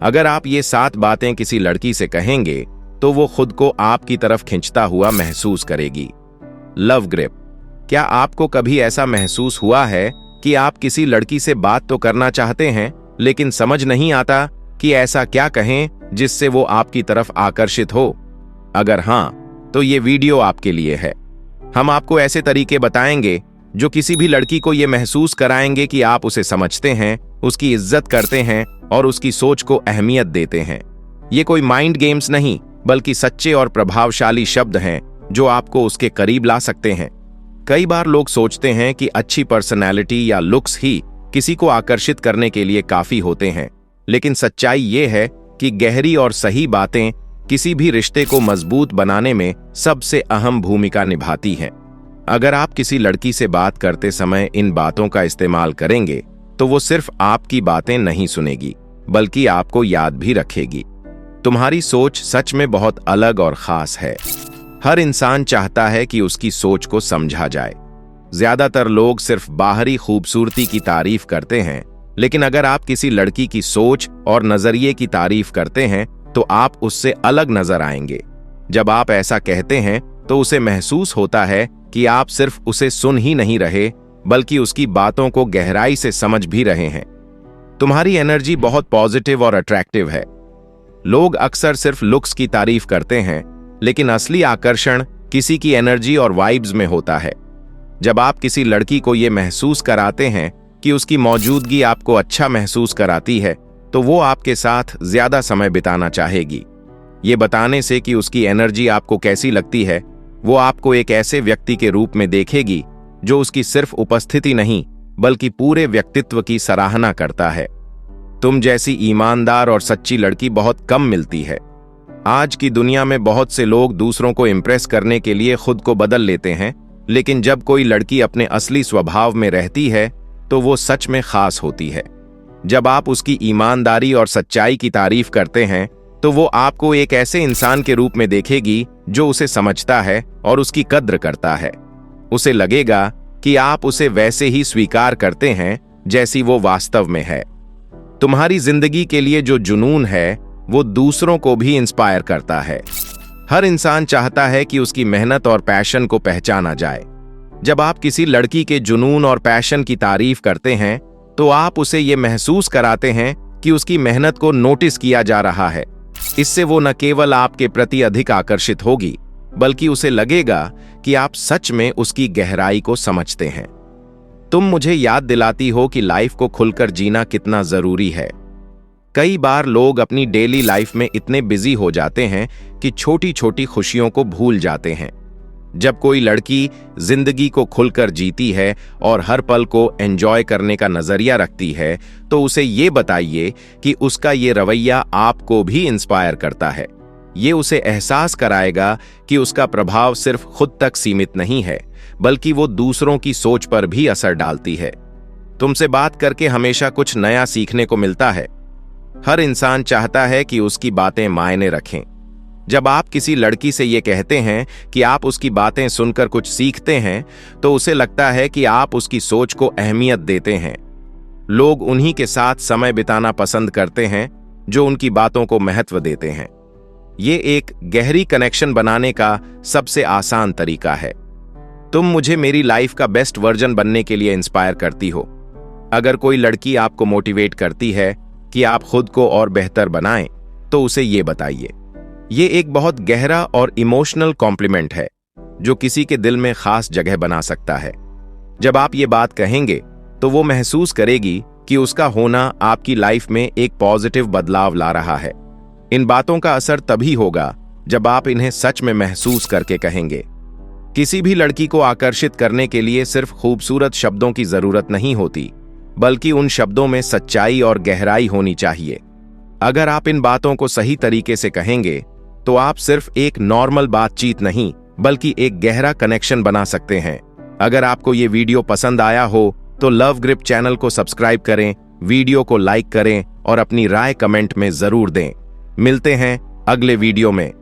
अगर आप ये 7 बातें किसी लड़की से कहेंगे तो वो खुद को आपकी तरफ खींचता हुआ महसूस करेगी। Love grip. क्या आपको कभी ऐसा महसूस हुआ है कि आप किसी लड़की से बात तो करना चाहते हैं लेकिन समझ नहीं आता कि ऐसा क्या कहें जिससे वो आपकी तरफ आकर्षित हो? अगर हाँ, तो ये वीडियो आपके लिए है। हम आपको ऐसे तरीके बताएंगे जो किसी भी लड़की को ये महसूस कराएंगे कि आप उसे समझते हैं, उसकी इज्जत करते हैं और उसकी सोच को अहमियत देते हैं। ये कोई माइंड गेम्स नहीं, बल्कि सच्चे और प्रभावशाली शब्द हैं जो आपको उसके करीब ला सकते हैं। कई बार लोग सोचते हैं कि अच्छी पर्सनैलिटी या लुक्स ही किसी को आकर्षित करने के लिए काफी होते हैं, लेकिन सच्चाई ये है कि गहरी और सही बातें किसी भी रिश्ते को मजबूत बनाने में सबसे अहम भूमिका निभाती हैं। अगर आप किसी लड़की से बात करते समय इन बातों का इस्तेमाल करेंगे तो वो सिर्फ आपकी बातें नहीं सुनेगी, बल्कि आपको याद भी रखेगी। तुम्हारी सोच सच में बहुत अलग और खास है। हर इंसान चाहता है कि उसकी सोच को समझा जाए। ज्यादातर लोग सिर्फ बाहरी खूबसूरती की तारीफ करते हैं, लेकिन अगर आप किसी लड़की की सोच और नजरिए की तारीफ करते हैं तो आप उससे अलग नजर आएंगे। जब आप ऐसा कहते हैं तो उसे महसूस होता है कि आप सिर्फ उसे सुन ही नहीं रहे, बल्कि उसकी बातों को गहराई से समझ भी रहे हैं। तुम्हारी एनर्जी बहुत पॉजिटिव और अट्रैक्टिव है। लोग अक्सर सिर्फ लुक्स की तारीफ करते हैं, लेकिन असली आकर्षण किसी की एनर्जी और वाइब्स में होता है। जब आप किसी लड़की को यह महसूस कराते हैं कि उसकी मौजूदगी आपको अच्छा महसूस कराती है, तो वो आपके साथ ज्यादा समय बिताना चाहेगी। ये बताने से कि उसकी एनर्जी आपको कैसी लगती है, वो आपको एक ऐसे व्यक्ति के रूप में देखेगी जो उसकी सिर्फ उपस्थिति नहीं, बल्कि पूरे व्यक्तित्व की सराहना करता है। तुम जैसी ईमानदार और सच्ची लड़की बहुत कम मिलती है। आज की दुनिया में बहुत से लोग दूसरों को इम्प्रेस करने के लिए खुद को बदल लेते हैं, लेकिन जब कोई लड़की अपने असली स्वभाव में रहती है तो वो सच में खास होती है। जब आप उसकी ईमानदारी और सच्चाई की तारीफ करते हैं तो वो आपको एक ऐसे इंसान के रूप में देखेगी जो उसे समझता है और उसकी कद्र करता है। उसे लगेगा कि आप उसे वैसे ही स्वीकार करते हैं जैसी वो वास्तव में है। तुम्हारी जिंदगी के लिए जो जुनून है वो दूसरों को भी इंस्पायर करता है। हर इंसान चाहता है कि उसकी मेहनत और पैशन को पहचाना जाए। जब आप किसी लड़की के जुनून और पैशन की तारीफ करते हैं तो आप उसे ये महसूस कराते हैं कि उसकी मेहनत को नोटिस किया जा रहा है। इससे वो न केवल आपके प्रति अधिक आकर्षित होगी, बल्कि उसे लगेगा कि आप सच में उसकी गहराई को समझते हैं। तुम मुझे याद दिलाती हो कि लाइफ को खुलकर जीना कितना जरूरी है। कई बार लोग अपनी डेली लाइफ में इतने बिजी हो जाते हैं कि छोटी छोटी खुशियों को भूल जाते हैं। जब कोई लड़की जिंदगी को खुलकर जीती है और हर पल को एंजॉय करने का नजरिया रखती है, तो उसे ये बताइए कि उसका ये रवैया आपको भी इंस्पायर करता है। ये उसे एहसास कराएगा कि उसका प्रभाव सिर्फ खुद तक सीमित नहीं है, बल्कि वो दूसरों की सोच पर भी असर डालती है। तुमसे बात करके हमेशा कुछ नया सीखने को मिलता है। हर इंसान चाहता है कि उसकी बातें मायने रखें। जब आप किसी लड़की से ये कहते हैं कि आप उसकी बातें सुनकर कुछ सीखते हैं, तो उसे लगता है कि आप उसकी सोच को अहमियत देते हैं। लोग उन्हीं के साथ समय बिताना पसंद करते हैं जो उनकी बातों को महत्व देते हैं। ये एक गहरी कनेक्शन बनाने का सबसे आसान तरीका है। तुम मुझे मेरी लाइफ का बेस्ट वर्जन बनने के लिए इंस्पायर करती हो। अगर कोई लड़की आपको मोटिवेट करती है कि आप खुद को और बेहतर बनाएं, तो उसे ये बताइए। ये एक बहुत गहरा और इमोशनल कॉम्प्लीमेंट है जो किसी के दिल में खास जगह बना सकता है। जब आप ये बात कहेंगे तो वो महसूस करेगी कि उसका होना आपकी लाइफ में एक पॉजिटिव बदलाव ला रहा है। इन बातों का असर तभी होगा जब आप इन्हें सच में महसूस करके कहेंगे। किसी भी लड़की को आकर्षित करने के लिए सिर्फ खूबसूरत शब्दों की जरूरत नहीं होती, बल्कि उन शब्दों में सच्चाई और गहराई होनी चाहिए। अगर आप इन बातों को सही तरीके से कहेंगे तो आप सिर्फ एक नॉर्मल बातचीत नहीं, बल्कि एक गहरा कनेक्शन बना सकते हैं। अगर आपको ये वीडियो पसंद आया हो तो लव ग्रिप चैनल को सब्सक्राइब करें, वीडियो को लाइक करें और अपनी राय कमेंट में जरूर दें। मिलते हैं अगले वीडियो में।